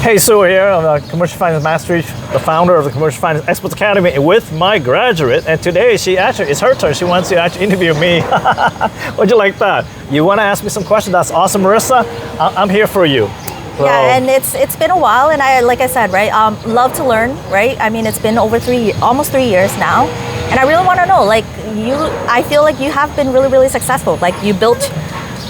Hey, Sue here. I'm a Commercial Finance Mastery, the founder of the Commercial Finance Experts Academy with my graduate. And today, it's her turn. She wants to actually interview me. Would you like that? You want to ask me some questions? That's awesome, Marisa. I'm here for you. So, yeah, and it's been a while, and like I said, right, love to learn, right? I mean, it's been over almost 3 years now, and I really want to know, like, I feel like you have been really, really successful. Like, you built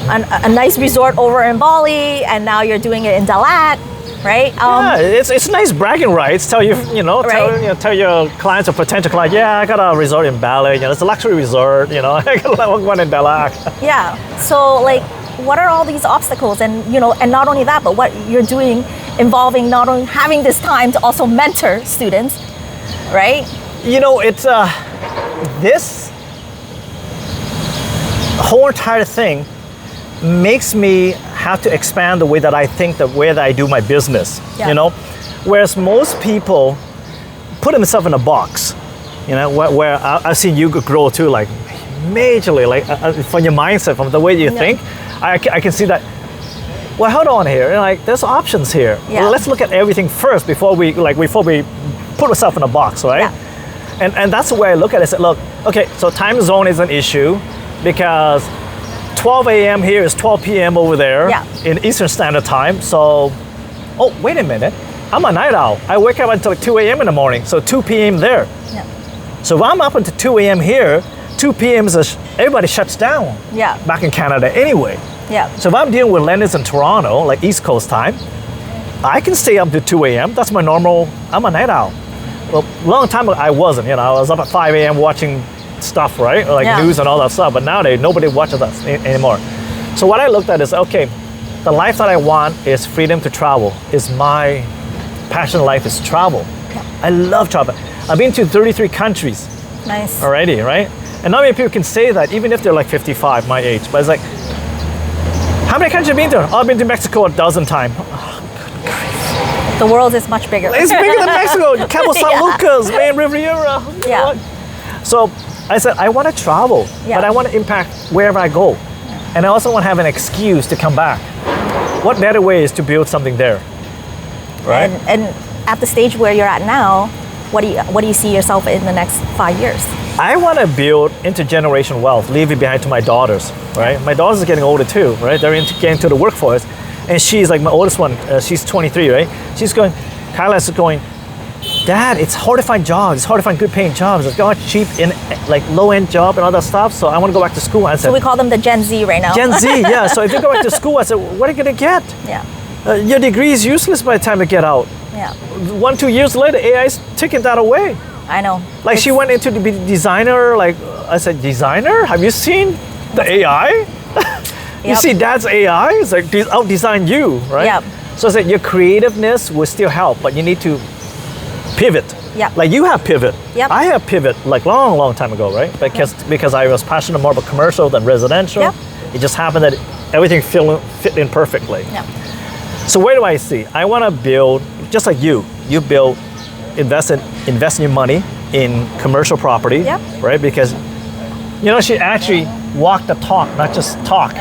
a nice resort over in Bali, and now you're doing it in Dalat. Right? Yeah, it's nice bragging rights. Tell tell your clients or potential client, yeah, I got a resort in Bali. It's a luxury resort. I got one in Dalat. Yeah. So like, what are all these obstacles? And and not only that, but what you're doing involving not only having this time to also mentor students, right? It's this whole entire thing makes me have to expand the way that I think, the way that I do my business. Yeah. Whereas most people put themselves in a box. Where I've seen you grow too, like majorly, like from your mindset, from the way you think. I can see that. Well, hold on here. Like, there's options here. Yeah. Well, let's look at everything first before we put ourselves in a box, right? Yeah. And that's the way I look at it. I said, look, okay, so time zone is an issue because 12 a.m. here is 12 p.m. over there in Eastern Standard Time. So, oh, wait a minute. I'm a night owl. I wake up until 2 a.m. in the morning, so 2 p.m. there. Yeah. So if I'm up until 2 a.m. here, 2 p.m. everybody shuts down back in Canada anyway. Yeah. So if I'm dealing with London and Toronto, like East Coast time, I can stay up to 2 a.m. That's my normal, I'm a night owl. Well, a long time ago, I wasn't. I was up at 5 a.m. watching stuff, right? Like news and all that stuff. But nowadays, nobody watches us anymore. So what I looked at is, okay, the life that I want is freedom to travel. Is my passion in life is travel. Yeah. I love travel. I've been to 33 countries. Nice. Already, right? And not many people can say that, even if they're like 55, my age. But it's like, how many countries have you been to? Oh, I've been to Mexico 12 times. The world is much bigger. It's bigger than Mexico. Cabo San Lucas, Main Riviera. Yeah. So I said, I want to travel, but I want to impact wherever I go. And I also want to have an excuse to come back. What better way is to build something there, right? And at the stage where you're at now, what do you see yourself in the next 5 years? I want to build intergenerational wealth, leave it behind to my daughters, right? My daughters are getting older too, right? They're getting to the workforce. And she's like my oldest one, she's 23, right? She's going, Kyla's going, Dad, it's hard to find jobs. It's hard to find good paying jobs. It's got cheap in like low end job and all that stuff. So I want to go back to school. I said, so we call them the Gen Z right now. Gen Z, yeah. So if you go back to school, I said, what are you going to get? Yeah. Your degree is useless by the time you get out. Yeah. 1-2 years later, AI's taking that away. I know. Like she went into the designer. Like I said, designer? Have you seen the AI? You see Dad's AI? It's like out-design you, right? Yeah. So I said, your creativeness will still help, but you need to pivot. Yeah. Like you have pivot. Yep. I have pivot like long time ago, right? Because I was passionate more about commercial than residential. Yep. It just happened that everything fit in perfectly. Yeah. So where do I see? I want to build, just like you build, invest your money in commercial property, right? Because she actually walk the talk, not just talk.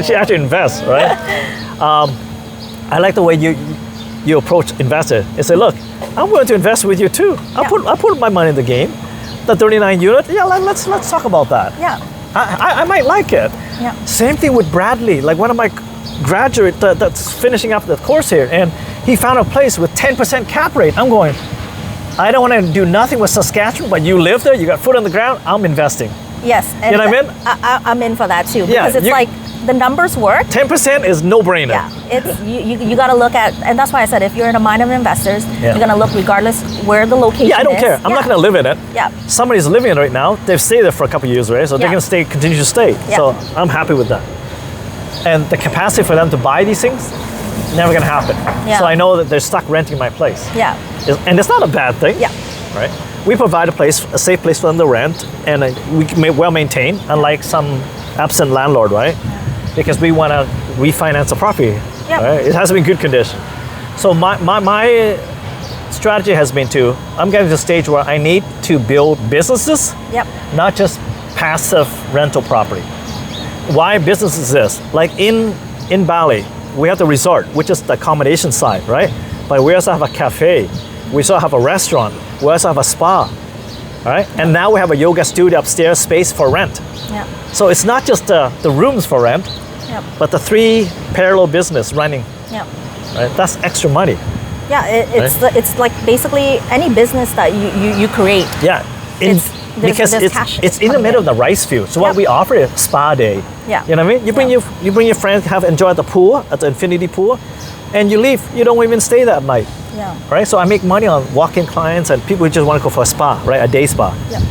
She actually invests, right? I like the way you approach investor. You say, look, I'm willing to invest with you too. I'll put my money in the game. The 39 unit, let's talk about that. Yeah. I might like it. Yeah. Same thing with Bradley, like one of my graduates that's finishing up the course here, and he found a place with 10% cap rate. I'm going, I don't want to do nothing with Saskatchewan, but you live there, you got foot on the ground, I'm investing. Yes. And you know what I mean? I'm in for that too, because it's like the numbers work. 10% is no-brainer. Yeah, it's you got to look at, and that's why I said if you're in a mind of investors, you're going to look regardless where the location is. Yeah, I don't care. I'm not going to live in it. Yeah. Somebody's living in it right now. They've stayed there for a couple of years, right? So they're going to continue to stay. Yeah. So I'm happy with that. And the capacity for them to buy these things, never going to happen. Yeah. So I know that they're stuck renting my place. Yeah. And it's not a bad thing. Yeah. Right? We provide a safe place for them to rent, and we well maintain, unlike some absent landlord, right? Because we want to refinance the property. Yeah. Right? It has to be in good condition. So my strategy has been I'm getting to the stage where I need to build businesses, not just passive rental property. Why business is this? Like in Bali, we have the resort, which is the accommodation side, right? but we also have a cafe. We also have a restaurant. We also have a spa. All right? And now we have a yoga studio upstairs, space for rent. Yeah. So it's not just the rooms for rent, Yep. but the 3 parallel business running. Yeah. Right? That's extra money. Yeah, it's like basically any business that you create. Yeah. Because it's in the middle of the rice field. So what we offer is spa day. Yeah. You know what I mean? You bring your friends, have enjoyed the pool, at the infinity pool, and you leave. You don't even stay that night. Yeah. Right? So I make money on walk-in clients and people who just want to go for a spa, right? A day spa. Yeah.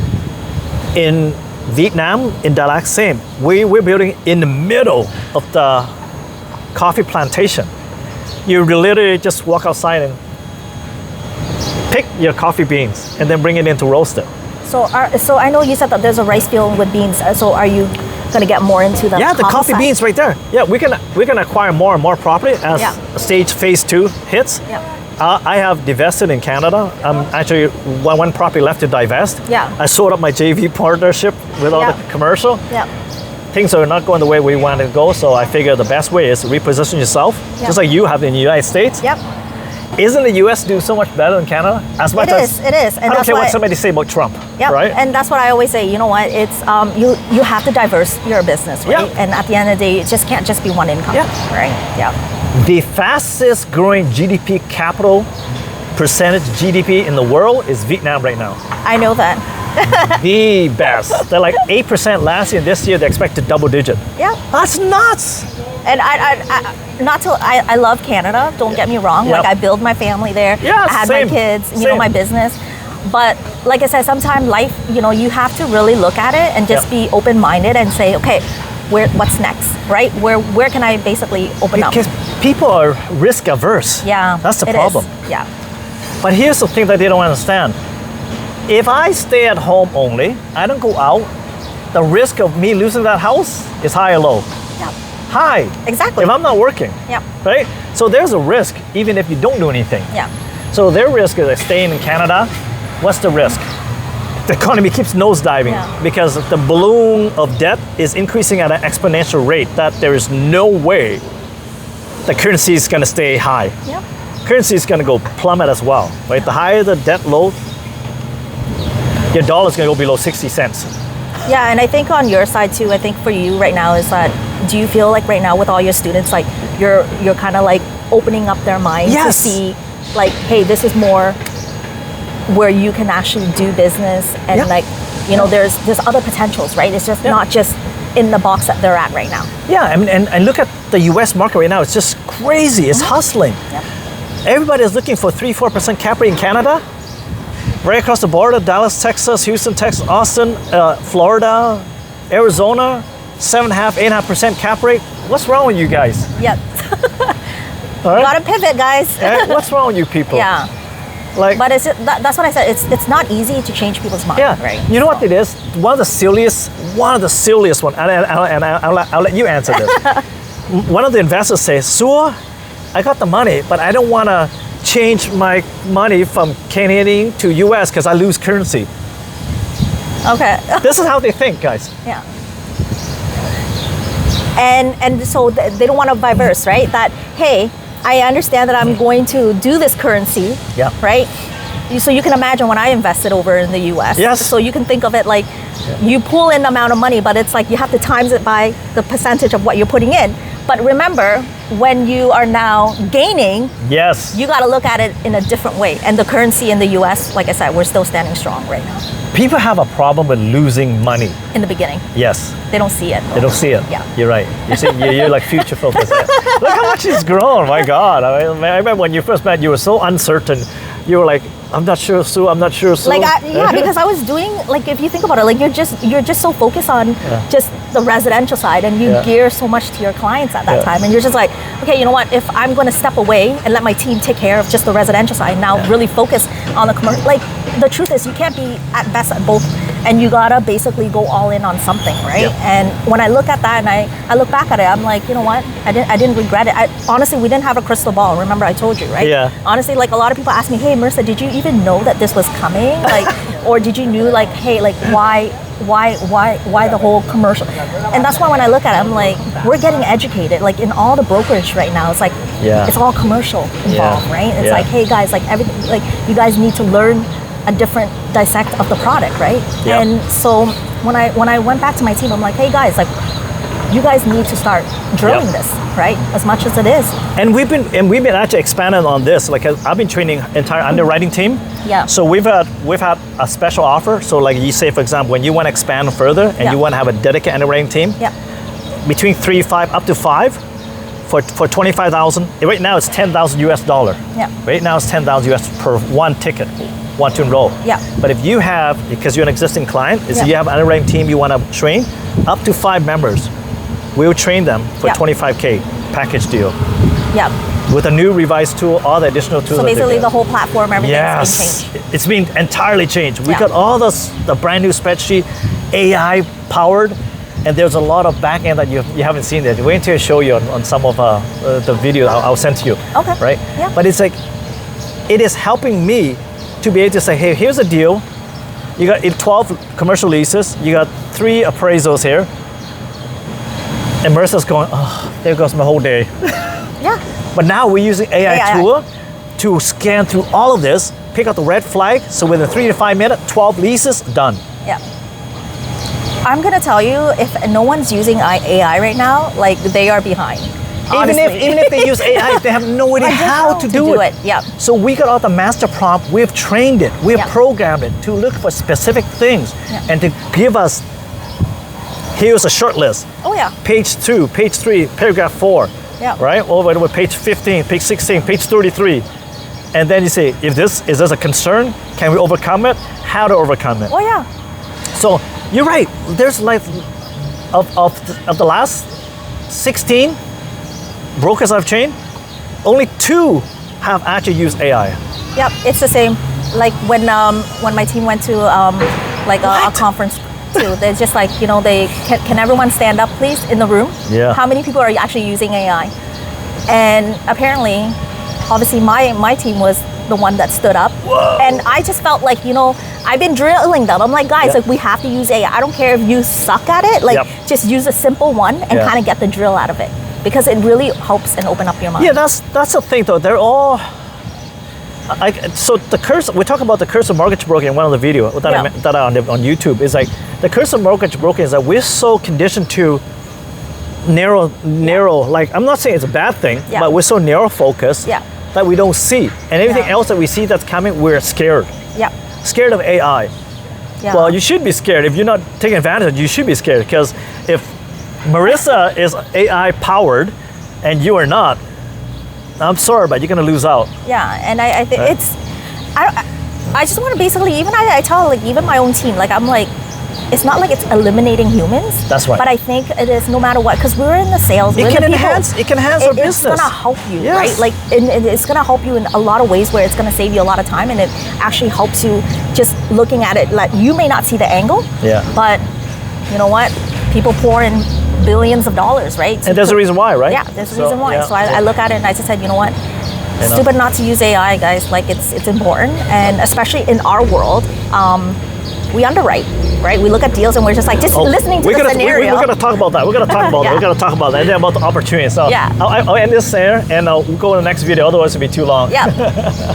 In Vietnam, in Dalat, same. We're building in the middle of the coffee plantation. You literally just walk outside and pick your coffee beans and then bring it in to roast it. So I know you said that there's a rice field with beans. So are you going to get more into the the coffee side? beans right there. Yeah, we can acquire more and more property as stage phase 2 hits. Yeah. I have divested in Canada. Actually, one property left to divest. Yeah. I sold up my JV partnership with all the commercial. Yeah. Things are not going the way we want to go, so I figure the best way is reposition yourself, just like you have in the United States. Yep. Isn't the U.S. do so much better than Canada? As much as it is. And I don't care what somebody say about Trump. Yep. Right? And that's what I always say. You know what? It's you have to diverse your business, right? Yeah. And at the end of the day, it just can't just be one income, right? Yeah. The fastest growing GDP capital percentage GDP in the world is Vietnam right now. I know that. The best. They're like 8% last year. This year they expect to double digit. Yeah. That's nuts. And I love Canada. Don't get me wrong. Yep. Like I build my family there. Yeah, I had same. my kids. You Same. know, my business. But like I said, sometimes life, you know, you have to really look at it and just be open-minded and say, okay, what's next, right? Where can I basically open up? Because people are risk averse. Yeah, That's the it problem. is. Yeah. But here's the thing that they don't understand. If I stay at home only, I don't go out, the risk of me losing that house is high or low? Yeah. High. Exactly. If I'm not working. Yeah. Right? So there's a risk even if you don't do anything. Yeah. So their risk is staying in Canada. What's the risk? The economy keeps nosediving because the balloon of debt is increasing at an exponential rate that there is no way the currency is going to stay high. Yep. Currency is going to go plummet as well, right? The higher the debt load, your dollar is going to go below 60 cents. Yeah, and I think on your side too, I think for you right now is that, do you feel like right now with all your students, like you're kind of like opening up their minds to see like, hey, this is more where you can actually do business and like, you know, there's other potentials, right? It's just not just in the box that they're at right now. Yeah, and look at the US market right now. It's just crazy. It's hustling. Yep. Everybody is looking for 3-4% cap rate in Canada. Right across the border, Dallas, Texas, Houston, Texas, Austin, Florida, Arizona, 7.5-8.5% cap rate. What's wrong with you guys? Yep. All right? Gotta pivot, guys. What's wrong with you people? Yeah. Like, But that's what I said. It's not easy to change people's mind, right? You know what it is? One of the silliest one, and I'll let you answer this. One of the investors says, Sue, I got the money, but I don't want to change my money from Canadian to US because I lose currency. Okay. This is how they think, guys. Yeah. And so they don't want to diverse, right? That, hey, I understand that I'm going to do this currency, right? So you can imagine when I invested over in the US. Yes. So you can think of it like you pull in the amount of money, but it's like you have to times it by the percentage of what you're putting in. But remember, when you are now gaining, you got to look at it in a different way. And the currency in the US, like I said, we're still standing strong right now. People have a problem with losing money. In the beginning. Yes. They don't see it. They don't see it. Yeah. You're right. You see, you're like future focused. Look how much it's grown. My God. I remember when you first met, you were so uncertain. You were like, I'm not sure, Sue. I'm not sure, Sue. Like, because I was doing, like, if you think about it, like, you're just so focused on just the residential side, and you gear so much to your clients at that time, and you're just like, okay, you know what? If I'm going to step away and let my team take care of just the residential side, now really focus on the commercial. Like, the truth is, you can't be at best at both, and you gotta basically go all in on something, right? And when I look at that and I look back at it, I'm like, you know what? I didn't regret it. Honestly, we didn't have a crystal ball. Remember, I told you, right? Yeah. Honestly, like, a lot of people ask me, hey, Marisa, did you even know that this was coming? Like, or did you knew, like, hey, like, why the whole commercial? And that's why when I look at it, I'm like, we're getting educated. Like, in all the brokerage right now, it's like Yeah. It's all commercial involved, Yeah. right? It's Yeah. like, hey guys, like everything, like you guys need to learn a different dissect of the product, right? Yeah. And so when I went back to my team, I'm like, hey guys, like you guys need to start drilling Yeah. this, right? As much as it is. And we've been actually expanding on this. Like I've been training entire underwriting team. Yeah. So we've had a special offer. So like you say, for example, when you want to expand further and Yeah. you want to have a dedicated underwriting team, Yeah. between 3, 5, up to 5, for 25,000. Right now it's $10,000 US dollar. Yeah. Right now it's $10,000 US per one ticket, one to enroll. Yeah. But if you have, because you're an existing client, is Yeah. you have an underwriting team you want to train, up to 5 members, we'll train them for Yeah. 25K package deal. Yeah. With a new revised tool, all the additional tools. So that they basically get. the whole platform, everything's been Yes, changed. it's been entirely changed. We Yeah. got all the brand new spreadsheet, AI powered, and there's a lot of back end that you haven't seen yet. Wait until I show you on some of the video I'll send to you. Okay. Right? Yeah. But it's like, it is helping me to be able to say, hey, here's a deal. You got 12 commercial leases. You got 3 appraisals here. And Marisa's going, oh, there goes my whole day. Yeah. But now we're using AI AI. tool to scan through all of this, pick out the red flag. So within 3 to 5 minutes, 12 leases done. Yeah. I'm gonna tell you, if no one's using AI right now, like they are behind. Honestly. Even if they use AI, they have no idea Like, just how to do it. Yeah. So we got all the master prompt. We've trained it. We've Yeah. programmed it to look for specific things Yeah. and to give us. Here's a short list. Oh yeah. Page 2, page 3, paragraph 4. Yeah. Right? All the way to page 15, page 16, page 33. And then you say, is this a concern? Can we overcome it? How to overcome it? Oh yeah. So you're right. There's like of the last 16 brokers I've trained, only 2 have actually used AI. Yep. It's the same. Like when my team went to like a conference too, they're just like, you know, they can everyone stand up please in the room? Yeah. How many people are actually using AI? And apparently, obviously my team was the one that stood up. Whoa. And I just felt like, you know, I've been drilling them. I'm like, guys, Yeah. like we have to use AI. I don't care if you suck at it. Like Yep. just use a simple one and Yeah. kind of get the drill out of it. Because it really helps and open up your mind. Yeah, that's the thing though. They're all. So the curse. We talk about the curse of mortgage broking in one of the video that Yeah. that are on YouTube. Is like the curse of mortgage broking is that we're so conditioned to narrow. Like I'm not saying it's a bad thing, Yeah. but we're so narrow focused Yeah. that we don't see, and everything Yeah. else that we see that's coming, we're scared. Yeah. Scared of AI. Yeah. Well, you should be scared. If you're not taking advantage of it, you should be scared. Because if Marisa is AI powered and you are not, I'm sorry, but you're going to lose out. Yeah, and I think Right. I just want to basically, even I tell like even my own team, like I'm like, it's not like it's eliminating humans. That's right. But I think it is no matter what, because we're in the sales. It we're can the people. enhance our It's business. gonna help you, Yes. right? Like, and it's gonna help you in a lot of ways where it's gonna save you a lot of time, and it actually helps you just looking at it. Like you may not see the angle, Yeah. but you know what? People pour in billions of dollars, right? And there's a reason why, right? Yeah, there's a reason why. yeah, So I look at it and I just said, you know what? You know. Stupid not to use AI, guys. Like it's important, and especially in our world, we underwrite, right? We look at deals and we're just like listening to the scenario. We're gonna talk about that. We're gonna talk about that. Yeah. We're gonna talk about that. And then about the opportunity. So Yeah. I'll end this there, and we'll go to the next video. Otherwise, it'll be too long. Yeah.